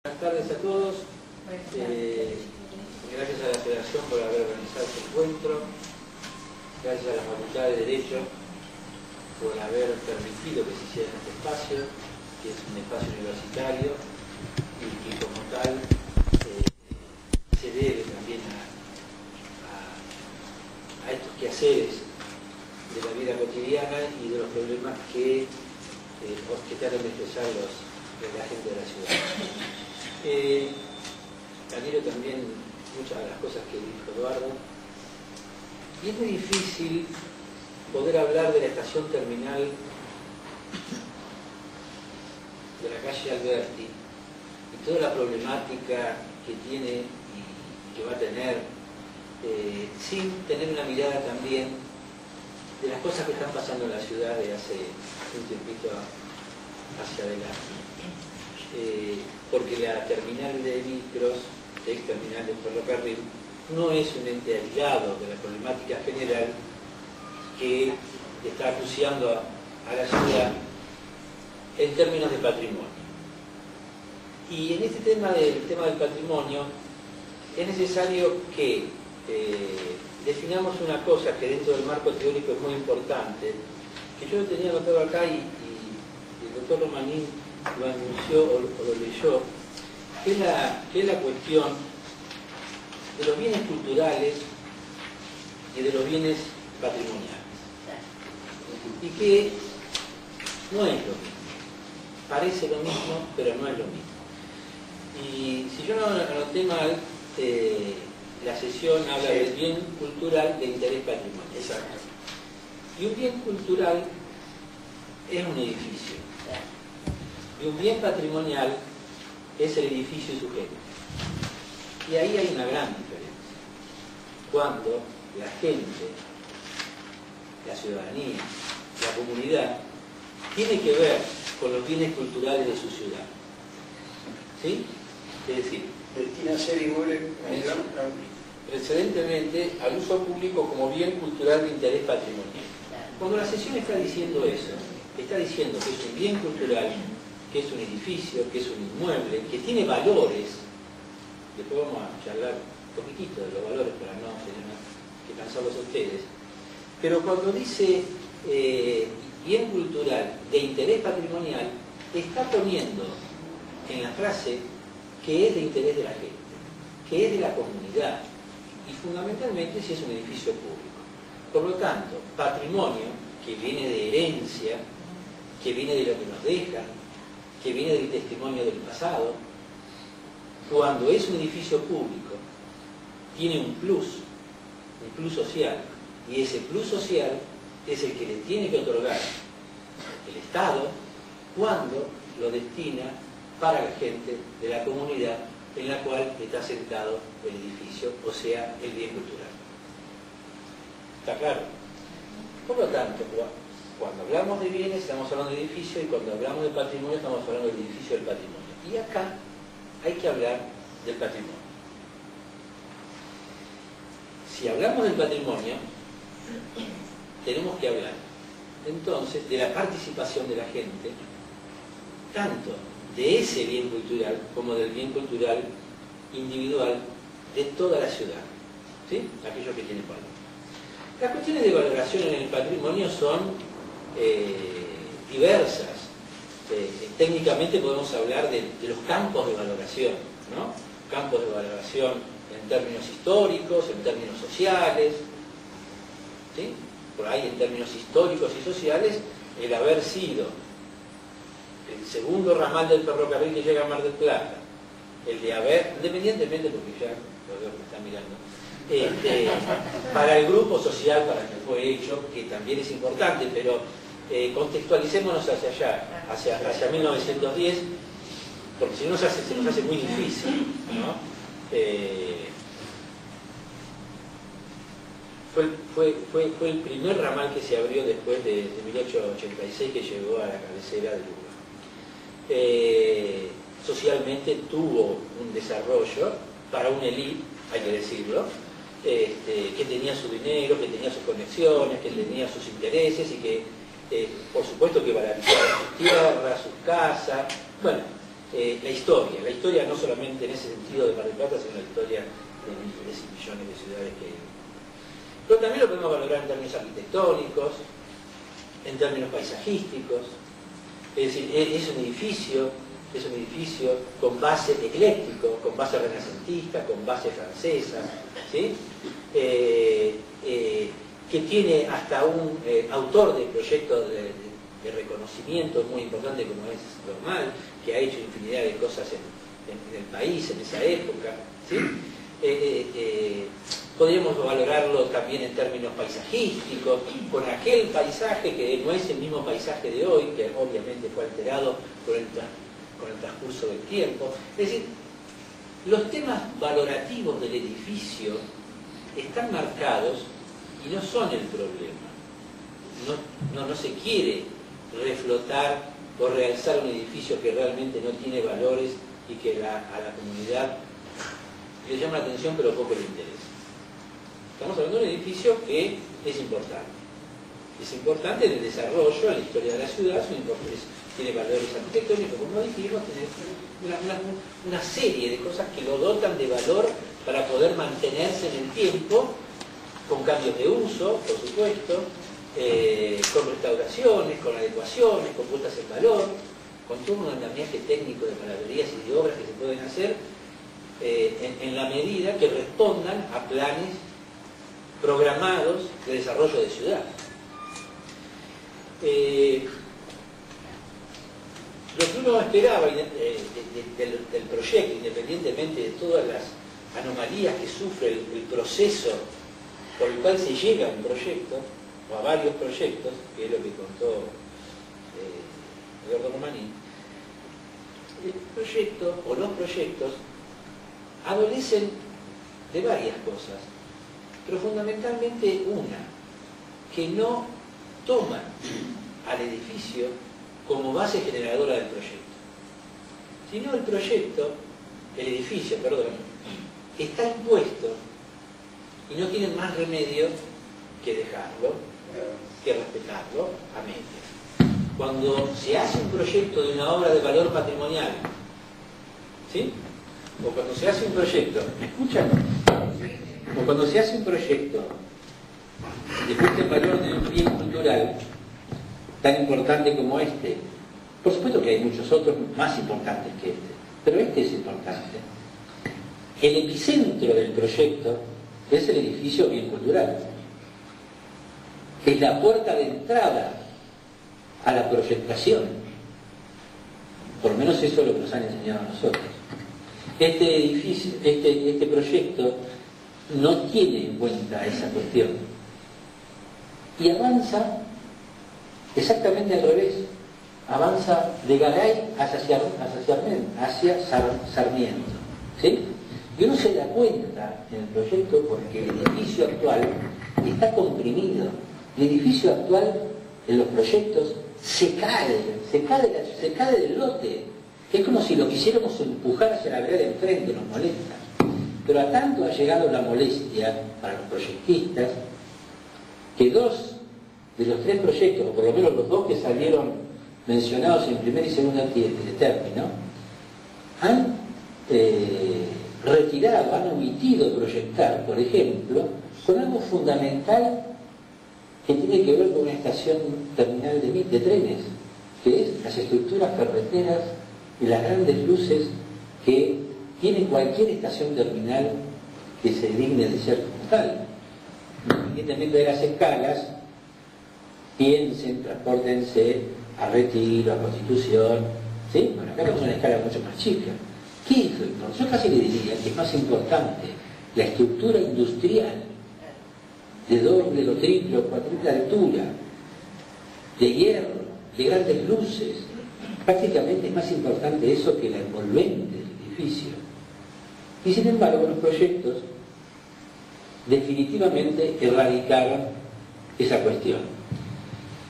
Buenas tardes a todos. Gracias a la Federación por haber organizado este encuentro. Gracias a la Facultad de Derecho por haber permitido que se hiciera este espacio, que es un espacio universitario y que como tal se debe también a estos quehaceres de la vida cotidiana y de los problemas que tratan de expresar la gente de la ciudad. Admiro también muchas de las cosas que dijo Eduardo, y es muy difícil poder hablar de la estación terminal de la calle Alberti y toda la problemática que tiene y que va a tener sin tener una mirada también de las cosas que están pasando en la ciudad de hace un tiempito hacia adelante. Porque la terminal de micros, ex terminal del ferrocarril, no es un ente aislado de la problemática general que está acuciando a la ciudad en términos de patrimonio. Y en este tema del patrimonio es necesario que definamos una cosa que dentro del marco teórico es muy importante, que yo lo tenía anotado acá y el doctor Romanín lo anunció o lo leyó, que es la cuestión de los bienes culturales y de los bienes patrimoniales. Y que no es lo mismo. Parece lo mismo, pero no es lo mismo. Y si yo no anoté mal, la sesión habla del bien cultural de interés patrimonial. Exacto. Y un bien cultural es un edificio. Y un bien patrimonial es el edificio sujeto. Y ahí hay una gran diferencia. Cuando la gente, la ciudadanía, la comunidad, tiene que ver con los bienes culturales de su ciudad. ¿Sí? Es decir, destina a ser inmueble precedentemente al uso público como bien cultural de interés patrimonial. Cuando la sesión está diciendo eso, está diciendo que es un bien cultural, que es un edificio, que es un inmueble, que tiene valores. Después vamos a charlar un poquitito de los valores para no tener que cansarlos a ustedes. Pero cuando dice bien cultural de interés patrimonial, está poniendo en la frase que es de interés de la gente, que es de la comunidad, y fundamentalmente si es un edificio público. Por lo tanto, patrimonio que viene de herencia, que viene de lo que nos dejan, que viene del testimonio del pasado, cuando es un edificio público, tiene un plus social, y ese plus social es el que le tiene que otorgar el Estado cuando lo destina para la gente de la comunidad en la cual está sentado el edificio, o sea, el bien cultural. ¿Está claro? Por lo tanto, cuando hablamos de bienes estamos hablando de edificio, y cuando hablamos de patrimonio estamos hablando del edificio del patrimonio. Y acá hay que hablar del patrimonio. Si hablamos del patrimonio, tenemos que hablar entonces de la participación de la gente, tanto de ese bien cultural como del bien cultural individual de toda la ciudad, ¿sí? Aquello que tiene valor. Las cuestiones de valoración en el patrimonio son diversas. Técnicamente podemos hablar de los campos de valoración, ¿no? Campos de valoración en términos históricos, en términos sociales, ¿sí? Por ahí en términos históricos y sociales, el haber sido el segundo ramal del ferrocarril que llega a Mar del Plata, el de haber, independientemente, porque ya lo veo que están mirando, para el grupo social para el que fue hecho, que también es importante, pero contextualicémonos hacia allá, hacia 1910, porque si no se nos hace muy difícil, ¿no? Fue el primer ramal que se abrió después de 1886, que llegó a la cabecera del Uruguay. Socialmente tuvo un desarrollo para una élite, hay que decirlo, que tenía su dinero, que tenía sus conexiones, que tenía sus intereses y que, por supuesto, que valorizaba sus tierras, sus casas. Bueno, la historia no solamente en ese sentido de Mar del Plata, sino la historia de miles y millones de ciudades que hay. Pero también lo podemos valorar en términos arquitectónicos, en términos paisajísticos. Es decir, es un edificio con base ecléctico, con base renacentista, con base francesa, ¿sí? Que tiene hasta un autor de proyectos de reconocimiento muy importante como es Normal, que ha hecho infinidad de cosas en el país en esa época, ¿sí? Podríamos valorarlo también en términos paisajísticos, con aquel paisaje que no es el mismo paisaje de hoy, que obviamente fue alterado con el transcurso del tiempo. Es decir, los temas valorativos del edificio están marcados y no son el problema. No se quiere reflotar o realzar un edificio que realmente no tiene valores y que a la comunidad le llama la atención pero poco le interesa. Estamos hablando de un edificio que es importante. Es importante en el desarrollo, en la historia de la ciudad, tiene valores arquitectónicos, como dijimos, tiene una serie de cosas que lo dotan de valor para poder mantenerse en el tiempo, con cambios de uso, por supuesto, con restauraciones, con adecuaciones, con puestas en valor, con todo un andamiaje técnico de palabrerías y de obras que se pueden hacer en la medida que respondan a planes programados de desarrollo de ciudad. Lo que uno esperaba del proyecto, independientemente de todas las anomalías que sufre el proceso por el cual se llega a un proyecto, o a varios proyectos, que es lo que contó Eduardo Romaní, el proyecto o los proyectos adolecen de varias cosas, pero fundamentalmente una, que no toman al edificio como base generadora del proyecto, sino el edificio, está impuesto y no tienen más remedio que dejarlo, que respetarlo a medias. Cuando se hace un proyecto de una obra de valor patrimonial, ¿sí? O cuando se hace un proyecto, ¿me escuchan? O cuando se hace un proyecto de puesta en valor de un bien cultural tan importante como este, por supuesto que hay muchos otros más importantes que este, pero este es importante. El epicentro del proyecto es el edificio bien cultural. Es la puerta de entrada a la proyectación. Por lo menos eso es lo que nos han enseñado a nosotros. Este edificio, este proyecto no tiene en cuenta esa cuestión. Y avanza exactamente al revés. Avanza de Garay hacia Sarmiento. ¿Sí? Y uno se da cuenta en el proyecto porque el edificio actual está comprimido. El edificio actual en los proyectos se cae del lote. Es como si lo quisiéramos empujar hacia la vereda de enfrente, nos molesta. Pero a tanto ha llegado la molestia para los proyectistas que 2 de los 3 proyectos, o por lo menos los 2 que salieron mencionados en primer y segundo término, han retirado, han omitido proyectar, por ejemplo, con algo fundamental que tiene que ver con una estación terminal de trenes, que es las estructuras ferreteras y las grandes luces que tiene cualquier estación terminal que se digne de ser como tal. Independientemente de las escalas, piensen, transpórtense a Retiro, a Constitución, ¿sí? Bueno, acá tenemos una escala mucho más chica. ¿Qué es lo importante? Yo casi le diría que es más importante la estructura industrial de doble o triple o cuádruple altura, de hierro, de grandes luces. Prácticamente es más importante eso que la envolvente del edificio. Y sin embargo los proyectos definitivamente erradicaron esa cuestión.